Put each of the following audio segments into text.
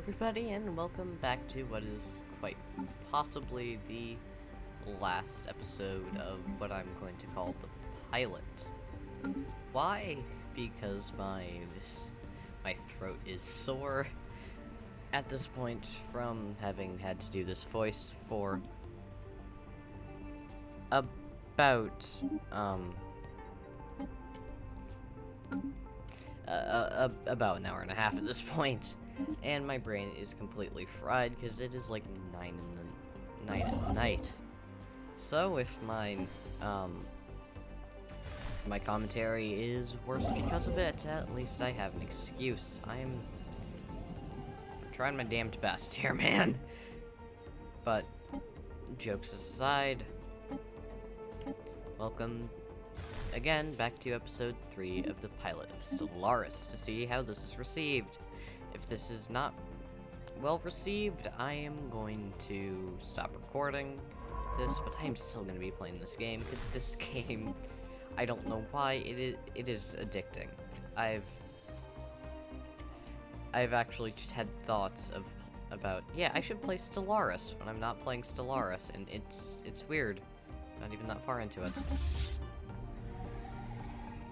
everybody, and welcome back to what is quite possibly the last episode of what I'm going to call the pilot. Why? Because my throat is sore at this point from having had to do this voice for about about an hour and a half at this point, and my brain is completely fried because it is like 9 at night. So if my commentary is worse because of it, at least I have an excuse. I'm trying my damned best here, man. But jokes aside, welcome again back to episode 3 of the pilot of Stellaris to see how this is received. If this is not well received, I am going to stop recording this, but I am still going to be playing this game because this game, I don't know why, it is addicting. I've actually just had thoughts about yeah, I should play Stellaris when I'm not playing Stellaris, and it's weird. Not even that far into it.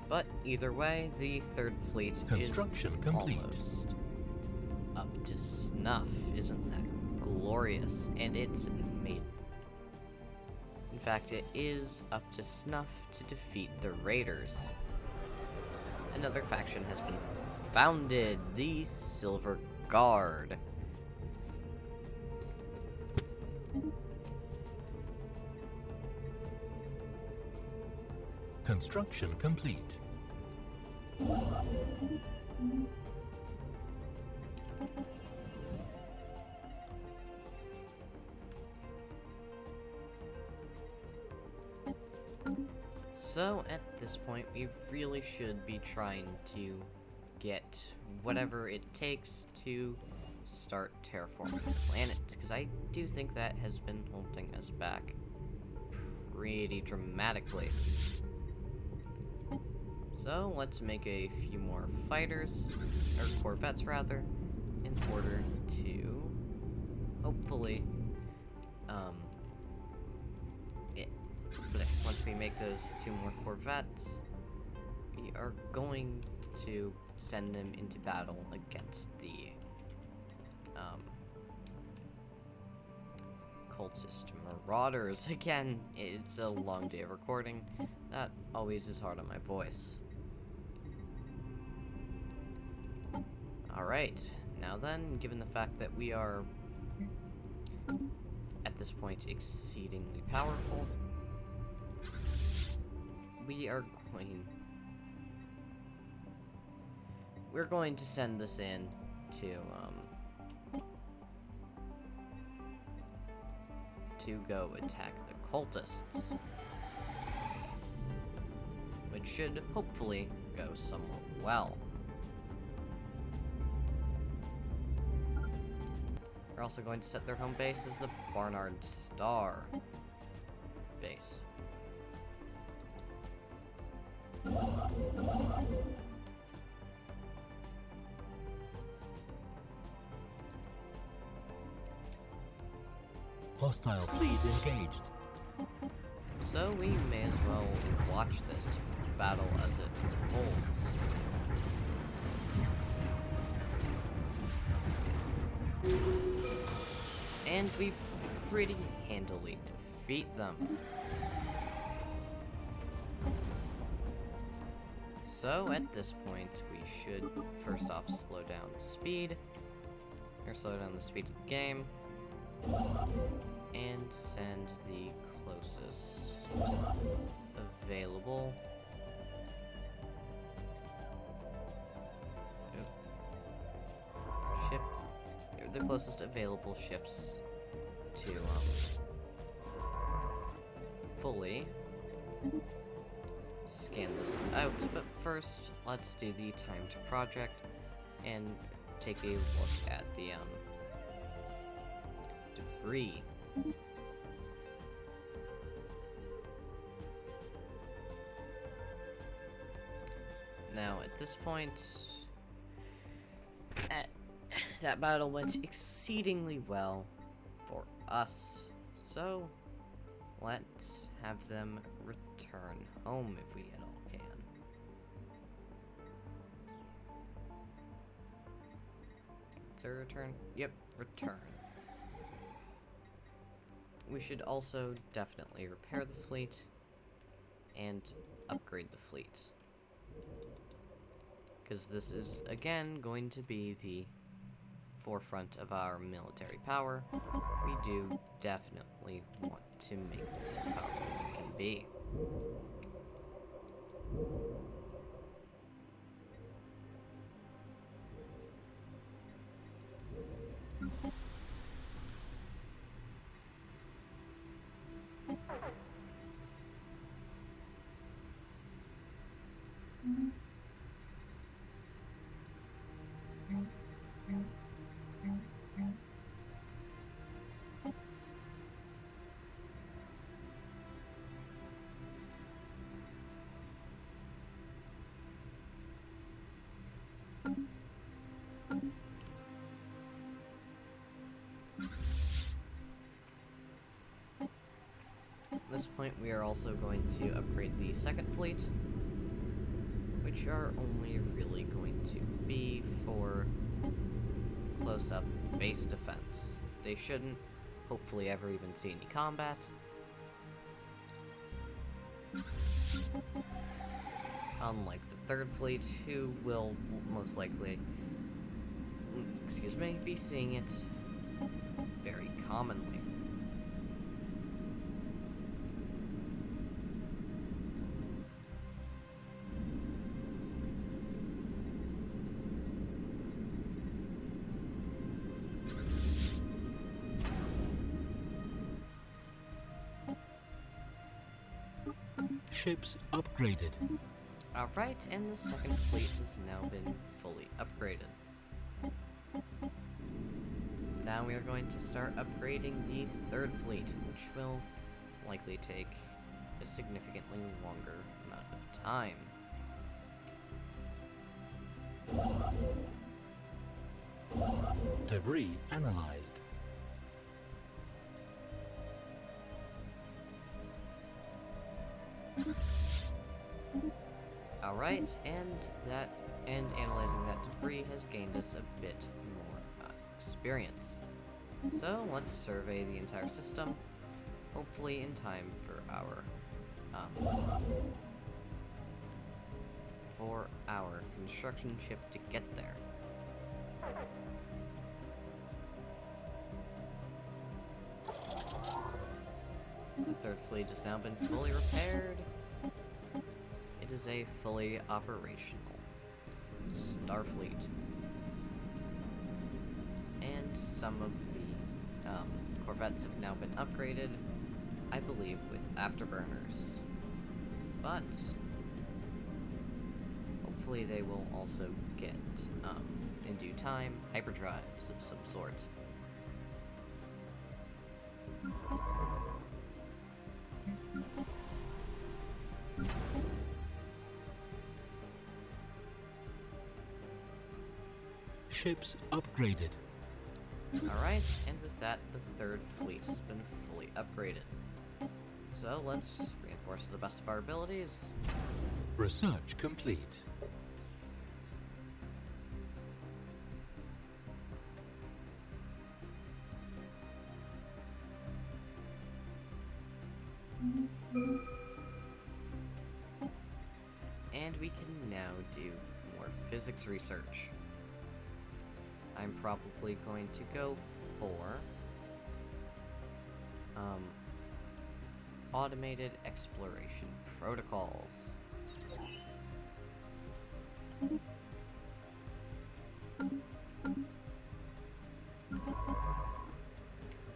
But either way, the third fleet is complete. Almost up to snuff. Isn't that glorious? And it's made. In fact, it is up to snuff to defeat the Raiders. Another faction has been founded, the Silver Guard. Construction complete. So, at this point, we really should be trying to get whatever it takes to start terraforming the planet, because I do think that has been holding us back pretty dramatically. So, let's make a few more fighters, or corvettes rather, in order to hopefully, once we make those 2 more corvettes, we are going to send them into battle against the cultist marauders. Again, it's a long day of recording. That always is hard on my voice. Alright, now then, given the fact that we are, at this point, exceedingly powerful, we're going to send this in to go attack the cultists, which should hopefully go somewhat well. We're also going to set their home base as the Barnard Star base. Hostile fleet engaged. So we may as well watch this battle as it unfolds. And we pretty handily defeat them. So at this point, we should first off slow down speed, or slow down the speed of the game, and send the closest available ship, the closest available ships to fully scan this out. But first, let's do the time to project and take a look at the debris. Now, at this point, that battle went exceedingly well for us. So, let's have them return home if we at all can. Is there a return? Yep, return. We should also definitely repair the fleet and upgrade the fleet. Because this is, again, going to be the forefront of our military power. We do definitely want to make this as powerful as it can be. At this point, we are also going to upgrade the second fleet, which are only really going to be for close-up base defense. They shouldn't, hopefully, ever even see any combat. Unlike the third fleet, who will most likely, excuse me, be seeing it very commonly. Ships upgraded. Alright, and the second fleet has now been fully upgraded. Now we are going to start upgrading the third fleet, which will likely take a significantly longer amount of time. Debris analyzed. Alright, and analyzing that debris has gained us a bit more experience. So let's survey the entire system, hopefully in time for our construction ship to get there. The third fleet has now been fully repaired. It is a fully operational Starfleet. And some of the corvettes have now been upgraded, I believe, with afterburners. But hopefully they will also get, in due time, hyperdrives of some sort. Ships upgraded. Alright, and with that, the third fleet has been fully upgraded. So let's reinforce to the best of our abilities. Research complete. And we can now do more physics research. I'm probably going to go for automated exploration protocols.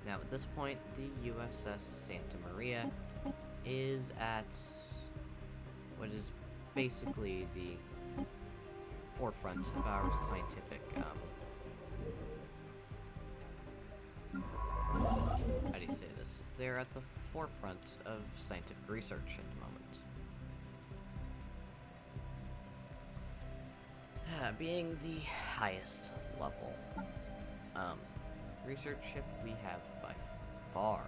Now at this point, the USS Santa Maria is at what is basically the forefront of our scientific how do you say this? They're at the forefront of scientific research at the moment. Being the highest level. research ship we have by far.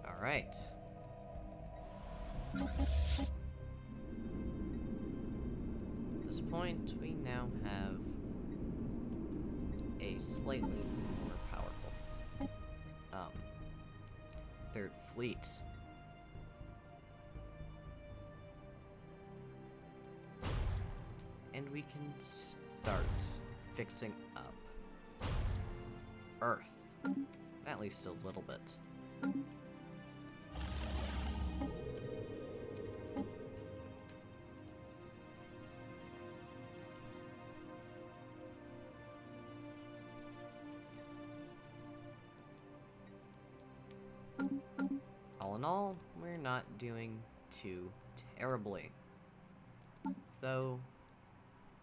Alright. At this point, we now have a slightly more powerful third fleet. And we can start fixing up Earth. At least a little bit. All in all, we're not doing too terribly. Though,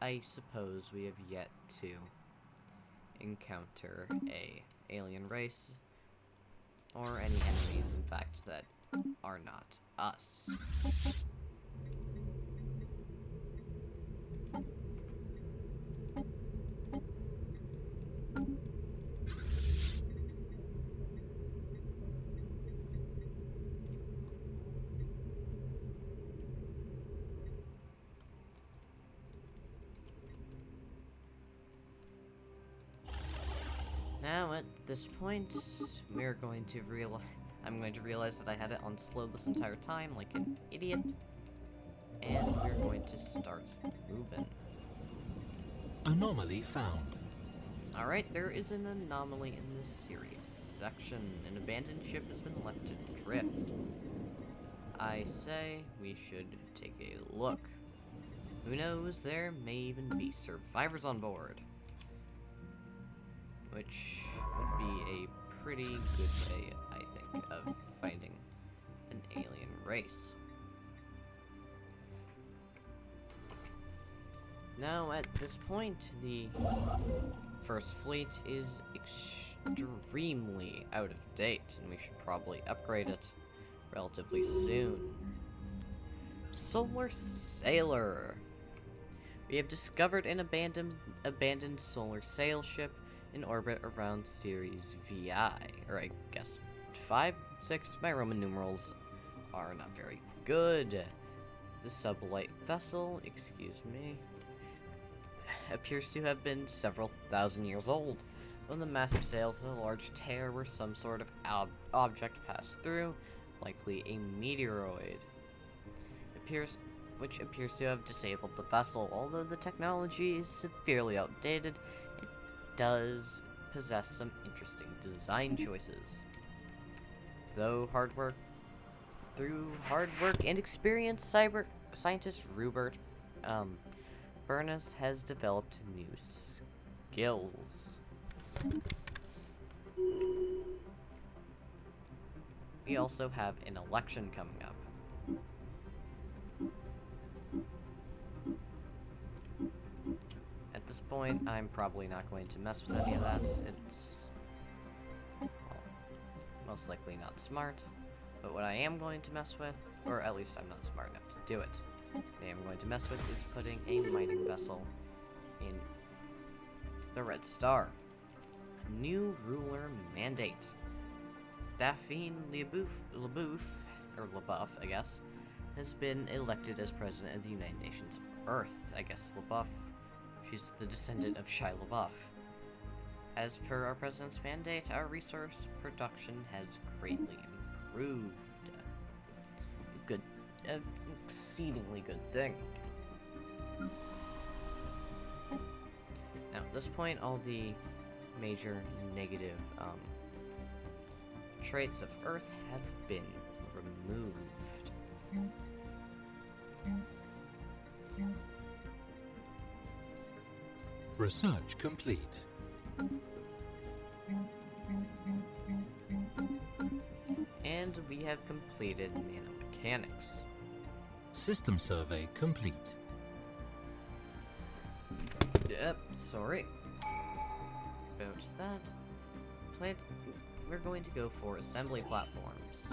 I suppose we have yet to encounter a alien race, or any enemies, in fact, that are not us. Now, at this point, we're going to I'm going to realize that I had it on slow this entire time, like an idiot. And we're going to start moving. Anomaly found. Alright, there is an anomaly in this series section. An abandoned ship has been left adrift. I say we should take a look. Who knows, there may even be survivors on board. Which would be a pretty good way, I think, of finding an alien race. Now, at this point, the First Fleet is extremely out of date, and we should probably upgrade it relatively soon. Solar Sailor. We have discovered an abandoned solar sail ship in orbit around Series VI, or I guess 5, 6. My Roman numerals are not very good. The sublight vessel, excuse me, appears to have been several thousand years old. When the massive sails of a large tear where some sort of object passed through, likely a meteoroid, which appears to have disabled the vessel. Although the technology is severely outdated, it does possess some interesting design choices. Through hard work and experience, cyber scientist Rupert Burness has developed new skills. We also have an election coming up. At this point, I'm probably not going to mess with any of that. It's, well, most likely not smart. But what I am going to mess with, or at least I'm not smart enough to do it, what I am going to mess with is putting a mining vessel in the Red Star. New ruler mandate. Daphne LaBeouf, I guess, has been elected as president of the United Nations of Earth. I guess LaBeouf, she's the descendant of Shia LaBeouf. As per our president's mandate, our resource production has greatly improved. An exceedingly good thing. Now, at this point, all the major negative traits of Earth have been removed. Research complete. And we have completed nanomechanics. System survey complete. Yep, sorry about that. We're going to go for assembly platforms.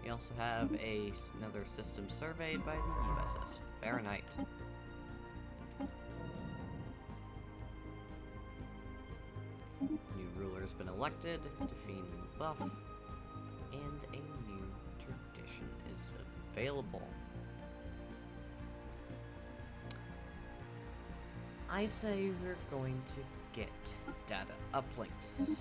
We also have another system surveyed by the USS Fahrenheit. New ruler has been elected, defeat new buff, and a new tradition is available. I say we're going to get data uplinks.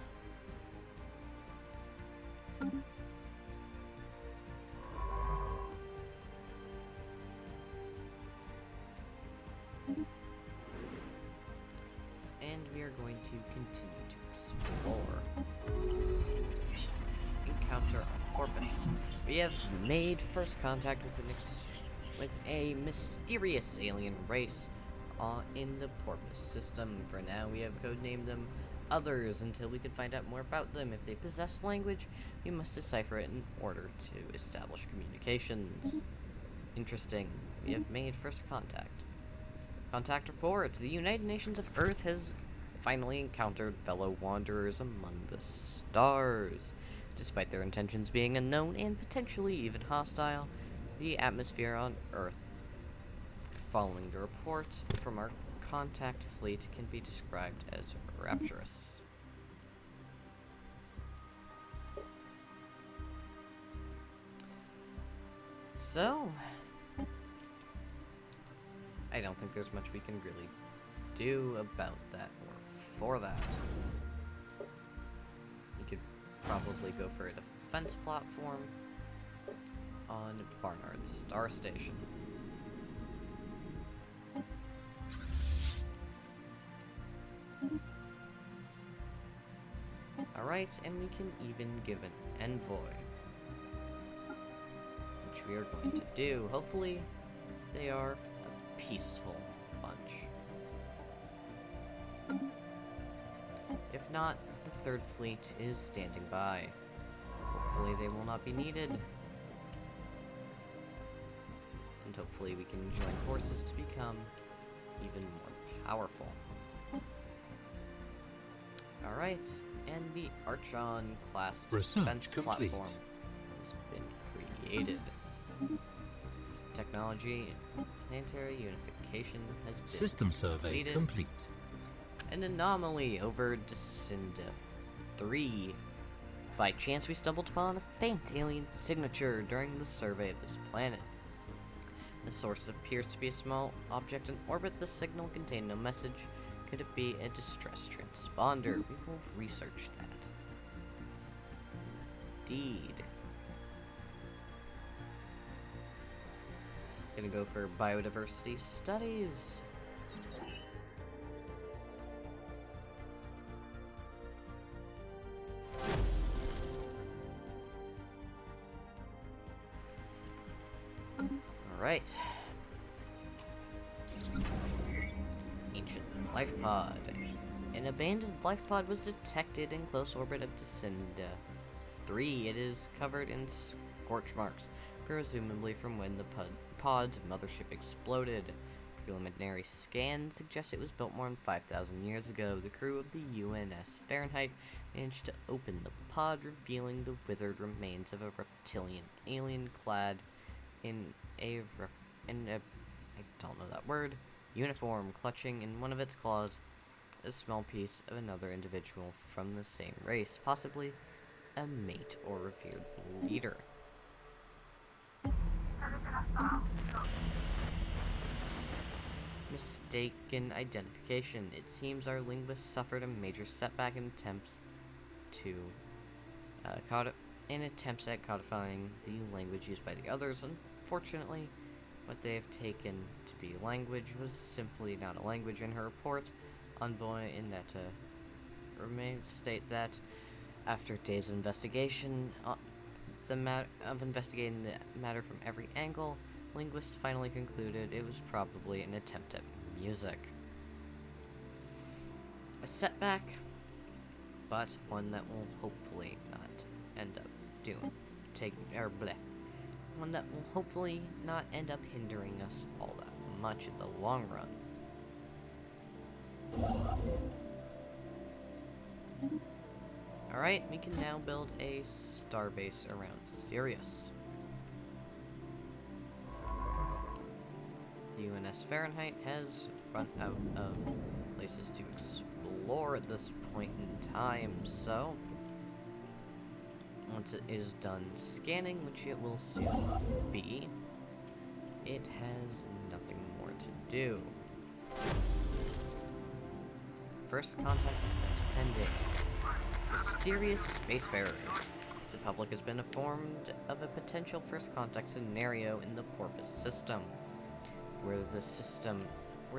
And we are going to continue to explore. Encounter on Porpoise. We have made first contact with a mysterious alien race in the Porpoise system. For now, we have codenamed them Others until we can find out more about them. If they possess language, we must decipher it in order to establish communications. Interesting. We have made first contact. Contact report. The United Nations of Earth has finally encountered fellow wanderers among the stars. Despite their intentions being unknown and potentially even hostile, the atmosphere on Earth following the report from our contact fleet can be described as rapturous. So, I don't think there's much we can really do about that or for that. We could probably go for a defense platform on Barnard's Star Station. Alright, and we can even give an envoy, which we are going to do. Hopefully, they are a peaceful bunch. If not, the Third Fleet is standing by. Hopefully they will not be needed. And hopefully we can join forces to become even more powerful. Alright, and the Archon class defense platform has been created. Technology and planetary unification has been System survey complete. An anomaly over Descenda 3. By chance, we stumbled upon a faint alien signature during the survey of this planet. The source appears to be a small object in orbit. The signal contained no message. Could it be a distress transponder? We will research that. Indeed. Gonna go for biodiversity studies. Alright. Ancient life pod. An abandoned life pod was detected in close orbit of Descenda 3. It is covered in scorch marks, presumably from when the pod's mothership exploded. Preliminary scans suggest it was built more than 5,000 years ago. The crew of the UNS Fahrenheit managed to open the pod, revealing the withered remains of a reptilian alien clad in a I don't know that word, uniform, clutching in one of its claws a small piece of another individual from the same race, possibly a mate or revered leader. Mistaken identification. It seems our linguists suffered a major setback in attempts at codifying the language used by the others. Unfortunately, what they have taken to be language was simply not a language. In her report, Envoy Inetta remains state that after days of investigation, investigating the matter from every angle, linguists finally concluded it was probably an attempt at music. A setback, but one that will hopefully not end up one that will hopefully not end up hindering us all that much in the long run. Alright, we can now build a starbase around Sirius. The UNS Fahrenheit has run out of places to explore at this point in time, so once it is done scanning, which it will soon be, it has nothing more to do. First contact event pending. Mysterious spacefarers. The public has been informed of a potential first contact scenario in the Porpoise system, where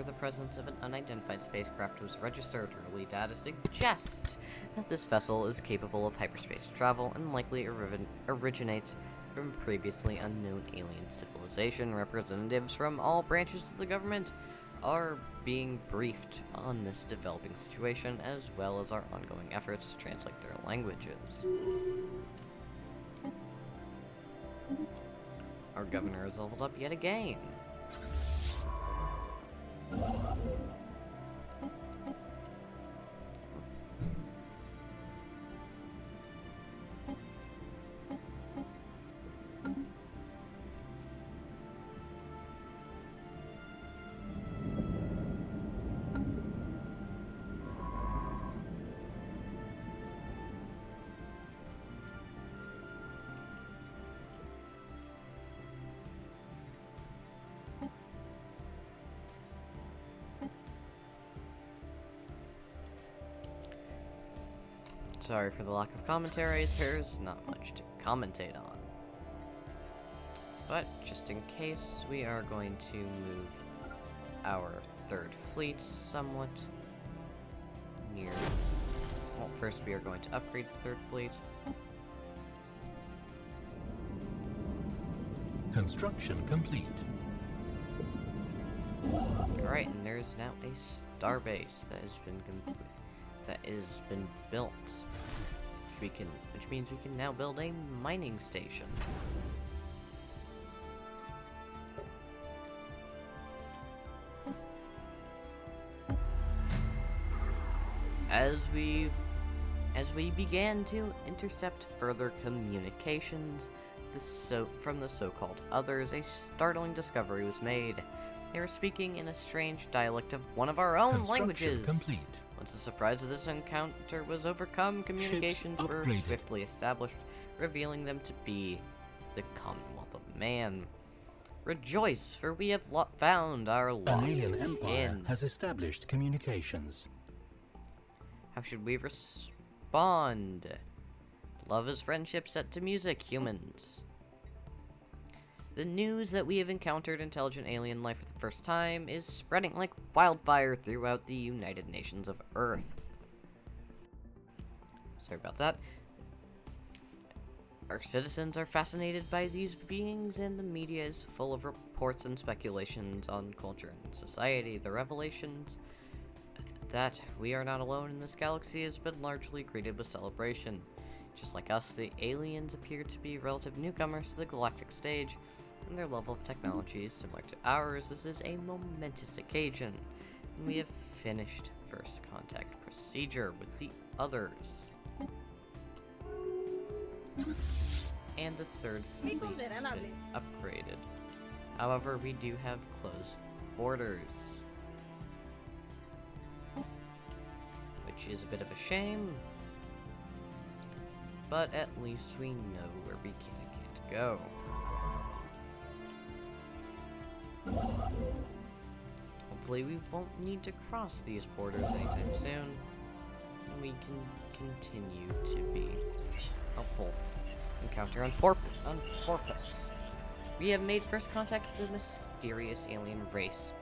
the presence of an unidentified spacecraft was registered. Early data suggests that this vessel is capable of hyperspace travel and likely originates from previously unknown alien civilization. Representatives from all branches of the government are being briefed on this developing situation, as well as our ongoing efforts to translate their languages. Our governor has leveled up yet again. Sorry for the lack of commentary, there's not much to commentate on. But, just in case, we are going to move our third fleet somewhat near... Well, first we are going to upgrade the third fleet. Construction complete. Alright, and there's now a starbase that has been built. Which means we can now build a mining station. As we began to intercept further communications from the so-called others, a startling discovery was made. They were speaking in a strange dialect of one of our own languages. Complete. Once the surprise of this encounter was overcome, communications were swiftly established, revealing them to be the Commonwealth of Man. Rejoice, for we have found our lost An alien empire kin. has established communications. How should we respond? Love is friendship set to music, humans. The news that we have encountered intelligent alien life for the first time is spreading like wildfire throughout the United Nations of Earth. Sorry about that. Our citizens are fascinated by these beings, and the media is full of reports and speculations on culture and society. The revelations that we are not alone in this galaxy has been largely greeted with celebration. Just like us, the aliens appear to be relative newcomers to the galactic stage, and their level of technology is similar to ours. This is a momentous occasion, and we have finished first contact procedure with the others. And the third fleet has been upgraded. However, we do have closed borders, which is a bit of a shame, but at least we know where we can and can't go. Hopefully we won't need to cross these borders anytime soon, and we can continue to be helpful. Encounter on Porpoise. We have made first contact with a mysterious alien race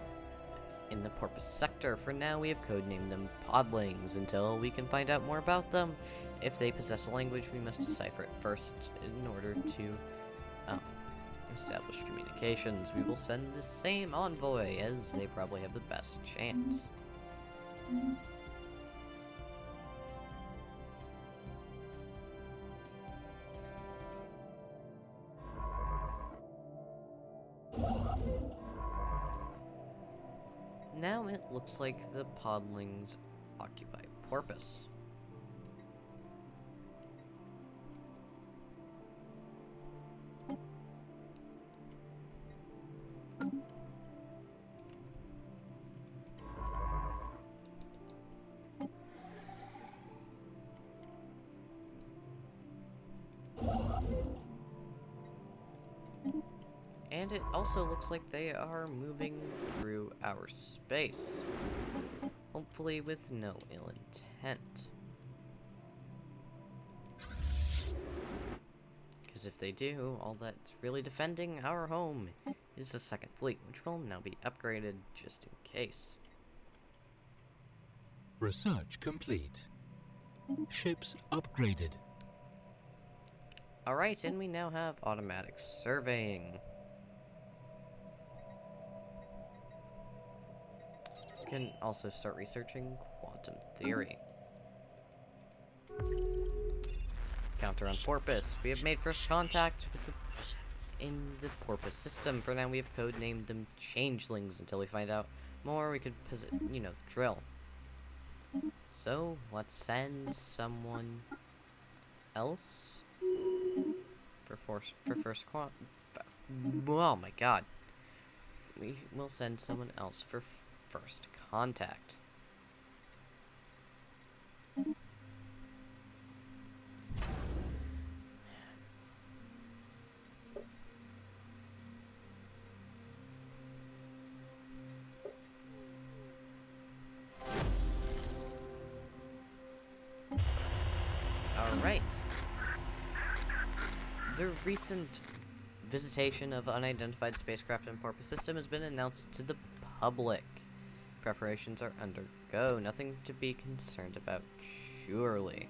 in the Porpoise sector. For now, we have codenamed them Podlings until we can find out more about them. If they possess a language, we must decipher it first in order to establish communications. We will send the same envoy, as they probably have the best chance. Now it looks like the podlings occupy Porpoise. And it also looks like they are moving through our space. Hopefully with no ill intent. Because if they do, all that's really defending our home is the second fleet, which will now be upgraded just in case. Research complete. Ships upgraded. Alright, and we now have automatic surveying. We can also start researching quantum theory. Counter on Porpoise. We have made first contact with in the Porpoise system. For now, we have codenamed them changelings. Until we find out more, we could, you know, the drill. So, let's send someone else for first oh my god. We will send someone else for first contact. Alright. The recent visitation of unidentified spacecraft in Porpoise system has been announced to the public. Preparations are undergo. Nothing to be concerned about, surely.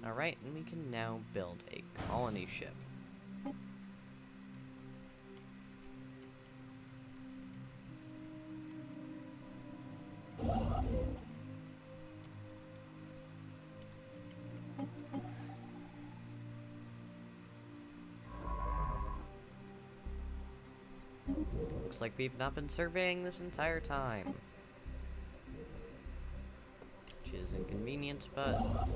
Alright, and we can now build a colony ship. Looks like we've not been surveying this entire time. Which is inconvenient, but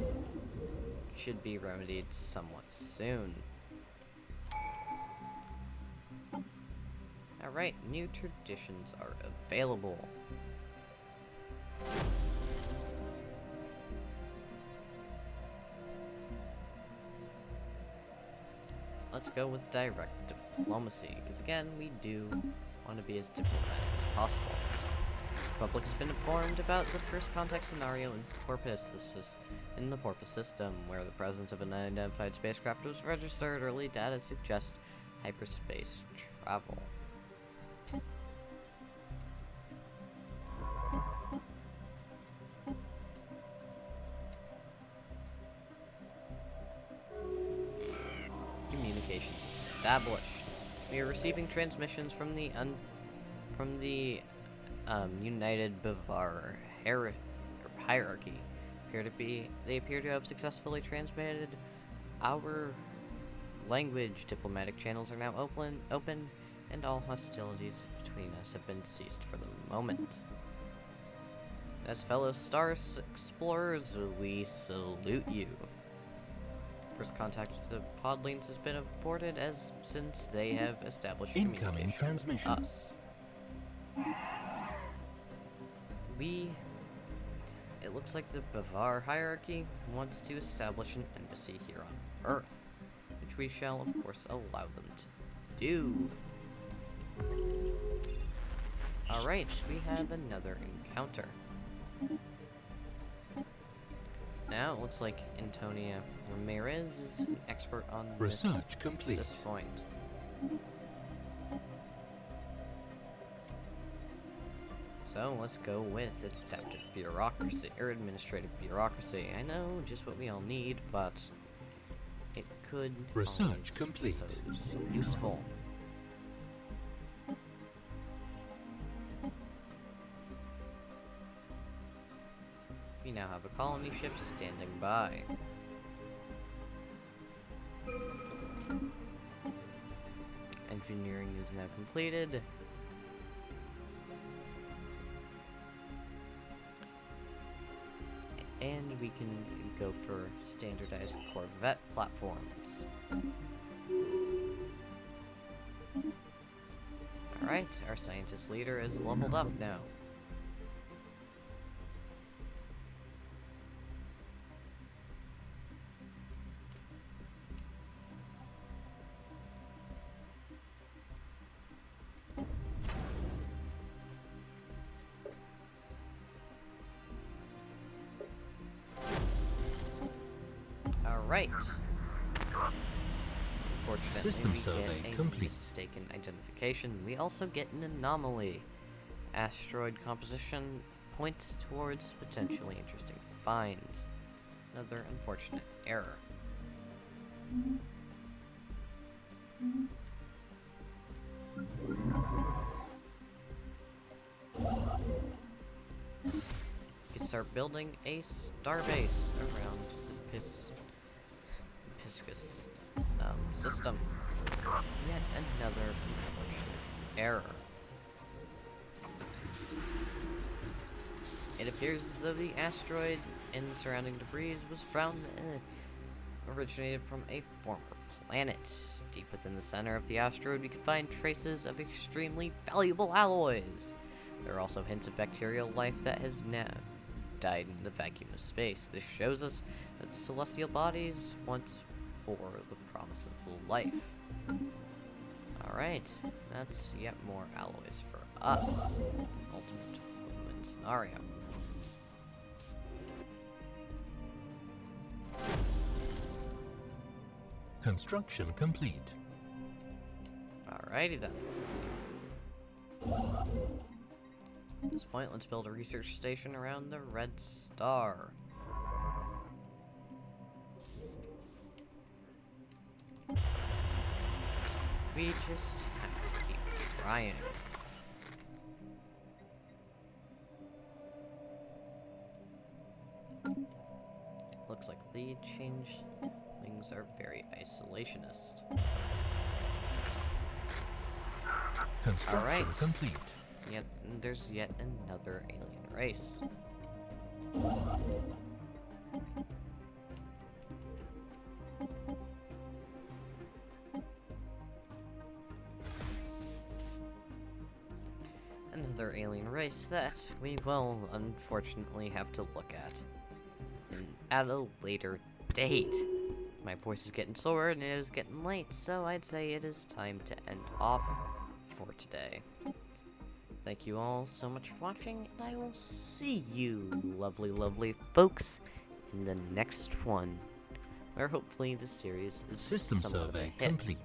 should be remedied somewhat soon. Alright, new traditions are available. Let's go with direct diplomacy, because again, we do want to be as diplomatic as possible. The public has been informed about the first contact scenario in Porpoise. This is in the Porpoise system, where the presence of an unidentified spacecraft was registered. Early data suggests hyperspace travel. Communications established. We are receiving transmissions from the United Bavar hierarchy. They appear to have successfully transmitted our language. Diplomatic channels are now open, and all hostilities between us have been ceased for the moment. As fellow star explorers, we salute you. First contact with the podlings has been aborted since they have established Incoming communication transmission. with us. It looks like the Bavar hierarchy wants to establish an embassy here on Earth, which we shall, of course, allow them to do. Alright, we have another encounter. Now, it looks like Antonia Ramirez is an expert on Research complete. this point. So, let's go with adaptive bureaucracy, or administrative bureaucracy. I know just what we all need, but it could Research always complete. pose useful. We now have a colony ship standing by. engineering is now completed. And we can go for standardized Corvette platforms. Alright, our scientist leader is leveled up now. Alright. Unfortunately, System we survey get a complete. mistaken identification. We also get an anomaly. Asteroid composition points towards potentially interesting finds. Another unfortunate error. We can start building a starbase around the Piscus system. Yet another unfortunate error. It appears as though the asteroid and the surrounding debris was found originated from a former planet. Deep within the center of the asteroid, we can find traces of extremely valuable alloys. There are also hints of bacterial life that has now died in the vacuum of space. This shows us that the celestial bodies once bore the promise of life. Alright, that's yet more alloys for us. Ultimate win-win scenario. Construction complete. Alrighty then. At this point, let's build a research station around the red star. We just have to keep trying. Looks like the changelings are very isolationist. Construction Alright. complete. Yet there's yet another alien race. Another alien race that we will unfortunately have to look at at a later date. My voice is getting sore and it is getting late, so I'd say it is time to end off for today. Thank you all so much for watching, and I will see you, lovely, lovely folks, in the next one, where hopefully this series is System somewhat of a survey hit. complete.